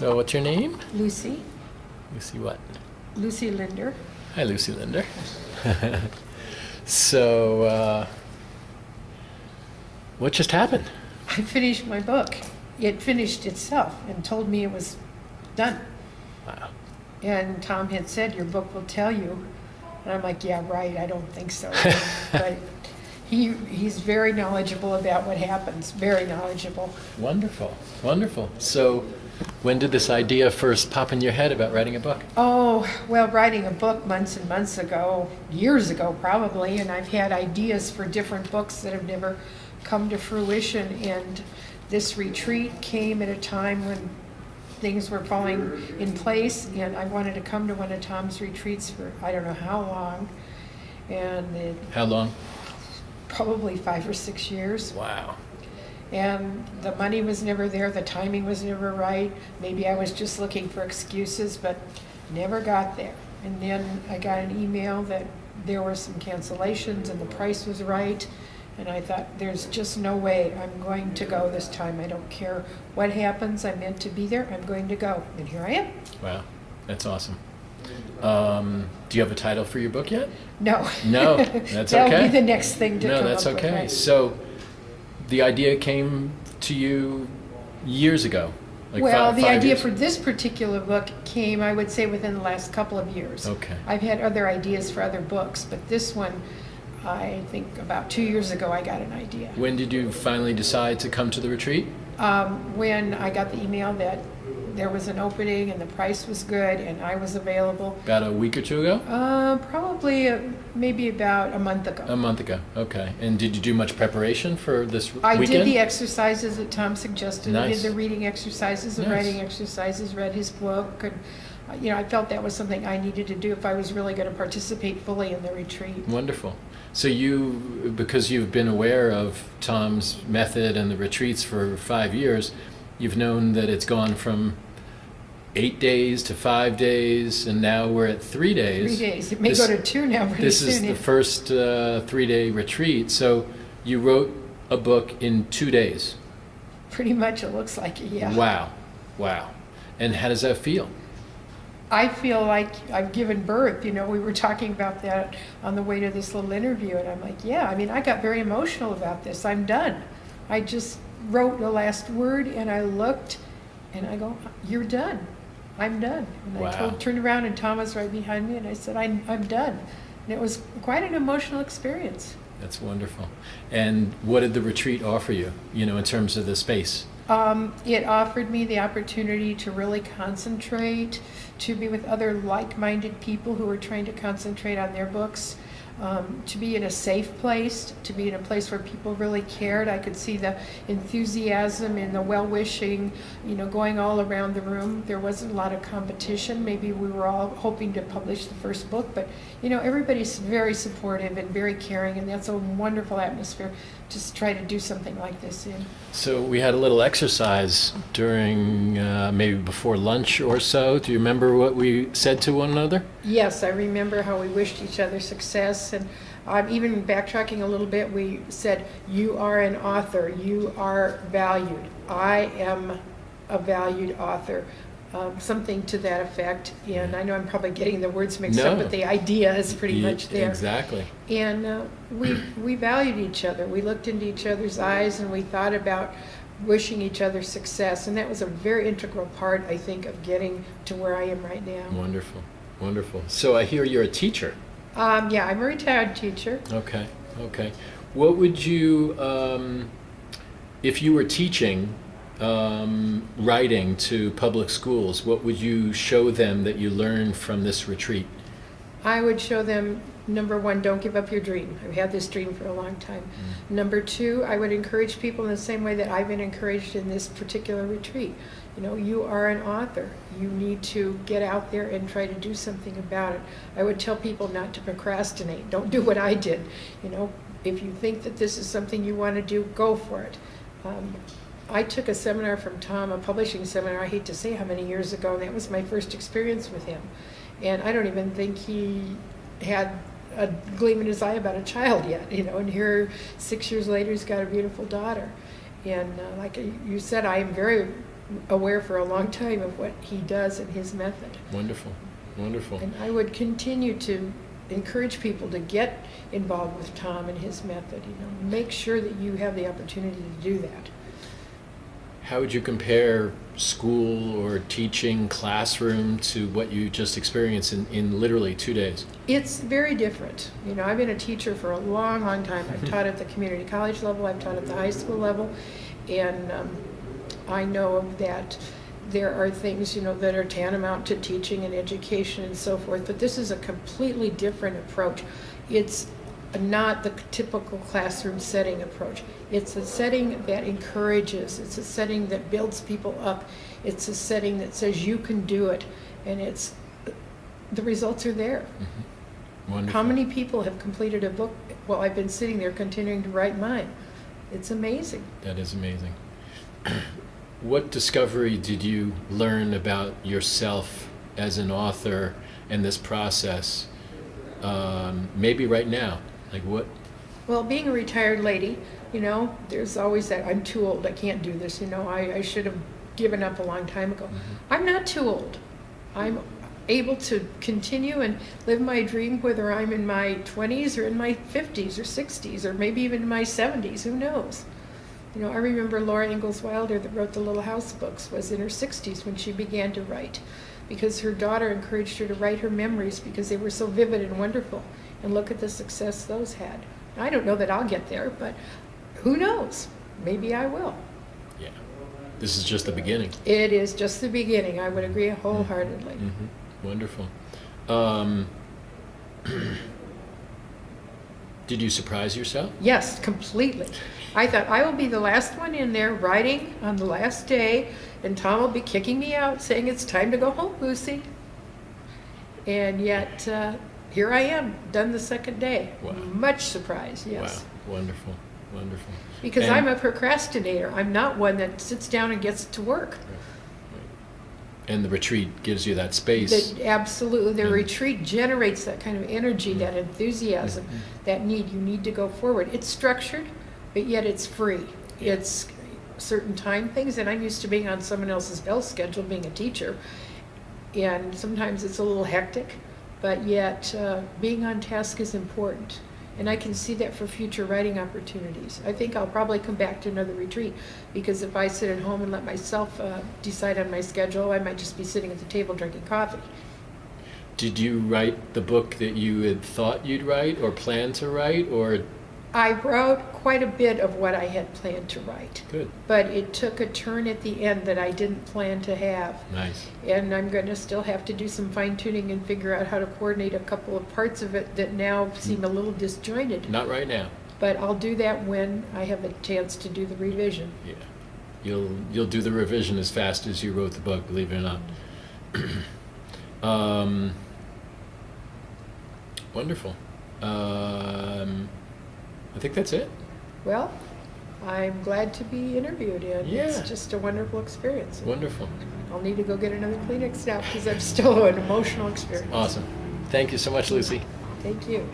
So what's your name? Lucy. Lucy what? Lucy Linder. Hi, Lucy Linder. So, what just happened? I finished my book. It finished itself and told me it was done. Wow. And Tom had said, your book will tell you. And I'm like, yeah, right, I don't think so. But he's very knowledgeable about what happens, very knowledgeable. Wonderful, wonderful. So, when did this idea first pop in your head about writing a book? Oh, well, writing a book months and months ago, years ago probably, and I've had ideas for different books that have never come to fruition. And this retreat came at a time when things were falling in place, and I wanted to come to one of Tom's retreats for I don't know how long. And How long? probably 5 or 6 years. Wow. And the money was never there, the timing was never right. Maybe I was just looking for excuses, but never got there. And then I got an email that there were some cancellations and the price was right. And I thought, there's just no way I'm going to go this time. I don't care what happens, I'm meant to be there, I'm going to go. And here I am. Wow, that's awesome. Do you have a title for your book yet? No. No, that's That'll okay. be the next thing to come No, that's up with, okay. right? So, the idea came to you years ago? Like Well, the five idea years? for this particular book came, I would say, within the last couple of years. Okay. I've had other ideas for other books, but this one, I think about 2 years ago, I got an idea. When did you finally decide to come to the retreat? When I got the email that there was an opening and the price was good and I was available, About a week or two ago? probably maybe about a month ago. A month ago, okay. And did you do much preparation for this I weekend? did the exercises that Tom suggested. I Nice. did the reading exercises, the Nice. writing exercises, read his book, and I felt that was something I needed to do if I was really going to participate fully in the retreat. Wonderful. So you, because you've been aware of Tom's method and the retreats for 5 years, you've known that it's gone from 8 days to 5 days, and now we're at 3 days. 3 days. It may go to 2 now pretty This soon. is the first 3-day retreat. So you wrote a book in 2 days. Pretty much it looks like it, yeah. Wow. Wow. And how does that feel? I feel like I've given birth. We were talking about that on the way to this little interview, and I'm like, yeah, I got very emotional about this. I'm done. I just wrote the last word, and I looked, and I go, you're done. I'm done. And Wow. I turned around, and Tom was right behind me, and I said, I'm done. And it was quite an emotional experience. That's wonderful. And what did the retreat offer you, in terms of the space? It offered me the opportunity to really concentrate, to be with other like-minded people who were trying to concentrate on their books, to be in a safe place, to be in a place where people really cared. I could see the enthusiasm and the well-wishing, going all around the room. There wasn't a lot of competition. Maybe we were all hoping to publish the first book, but everybody's very supportive and very caring, and that's a wonderful atmosphere to try to do something like this in. So we had a little exercise during maybe before lunch or so. Do you remember what we said to one another? Yes, I remember how we wished each other success, and even backtracking a little bit, we said, you are an author, you are valued. I am a valued author, something to that effect. And I know I'm probably getting the words mixed up, but the idea is pretty much there. Exactly. And we valued each other. We looked into each other's eyes, and we thought about wishing each other success. And that was a very integral part, I think, of getting to where I am right now. Wonderful. Wonderful. So I hear you're a teacher. Yeah, I'm a retired teacher. Okay. Okay. What would you, if you were teaching writing to public schools, what would you show them that you learned from this retreat? I would show them, number one, don't give up your dream. I've had this dream for a long time. Number two, I would encourage people in the same way that I've been encouraged in this particular retreat. You are an author. You need to get out there and try to do something about it. I would tell people not to procrastinate. Don't do what I did. If you think that this is something you want to do, go for it. I took a seminar from Tom, a publishing seminar, I hate to say how many years ago, and that was my first experience with him. And I don't even think he had a gleam in his eye about a child yet, and here 6 years later he's got a beautiful daughter. And like you said, I am very aware for a long time of what he does and his method. Wonderful, wonderful. And I would continue to encourage people to get involved with Tom and his method. Make sure that you have the opportunity to do that. How would you compare school or teaching classroom to what you just experienced in literally 2 days? It's very different. I've been a teacher for a long, long time. I've taught at the community college level, I've taught at the high school level, and I know that there are things, that are tantamount to teaching and education and so forth, but this is a completely different approach. It's not the typical classroom setting approach. It's a setting that encourages. It's a setting that builds people up. It's a setting that says you can do it, and the results are there. Mm-hmm. Wonderful. How many people have completed a book while I've been sitting there continuing to write mine? It's amazing. That is amazing. What discovery did you learn about yourself as an author and this process, maybe right now? Like what? Well, being a retired lady, there's always that, I'm too old, I can't do this, I should have given up a long time ago. Mm-hmm. I'm not too old. I'm able to continue and live my dream, whether I'm in my 20s or in my 50s or 60s or maybe even in my 70s, who knows? I remember Laura Ingalls Wilder, that wrote the Little House books, was in her 60s when she began to write, because her daughter encouraged her to write her memories because they were so vivid and wonderful. And look at the success those had. I don't know that I'll get there, but who knows? Maybe I will. Yeah. This is just the beginning. It is just the beginning. I would agree wholeheartedly. Mm-hmm. Wonderful. Did you surprise yourself? Yes, completely. I thought I will be the last one in there writing on the last day, and Tom will be kicking me out saying it's time to go home, Lucy. And yet, here I am, done the second day. Wow. Much surprise, yes. Wow, wonderful, wonderful. Because And- I'm a procrastinator. I'm not one that sits down and gets to work. And the retreat gives you that space. Absolutely. The Mm. retreat generates that kind of energy, that enthusiasm, that need. You need to go forward. It's structured, but yet it's free. Yeah. It's certain time things, and I'm used to being on someone else's bell schedule, being a teacher. And sometimes it's a little hectic, but yet being on task is important. And I can see that for future writing opportunities. I think I'll probably come back to another retreat, because if I sit at home and let myself decide on my schedule, I might just be sitting at the table drinking coffee. Did you write the book that you had thought you'd write or planned to write, or? I wrote quite a bit of what I had planned to write. Good. But it took a turn at the end that I didn't plan to have. Nice. And I'm going to still have to do some fine tuning and figure out how to coordinate a couple of parts of it that now seem a little disjointed. Not right now. But I'll do that when I have a chance to do the revision. Yeah. You'll do the revision as fast as you wrote the book, believe it or not. Wonderful. I think that's it. Well, I'm glad to be interviewed, and Yeah. it's just a wonderful experience. Wonderful. I'll need to go get another Kleenex now because I'm still an emotional experience. Awesome. Thank you so much, Lucy. Thank you.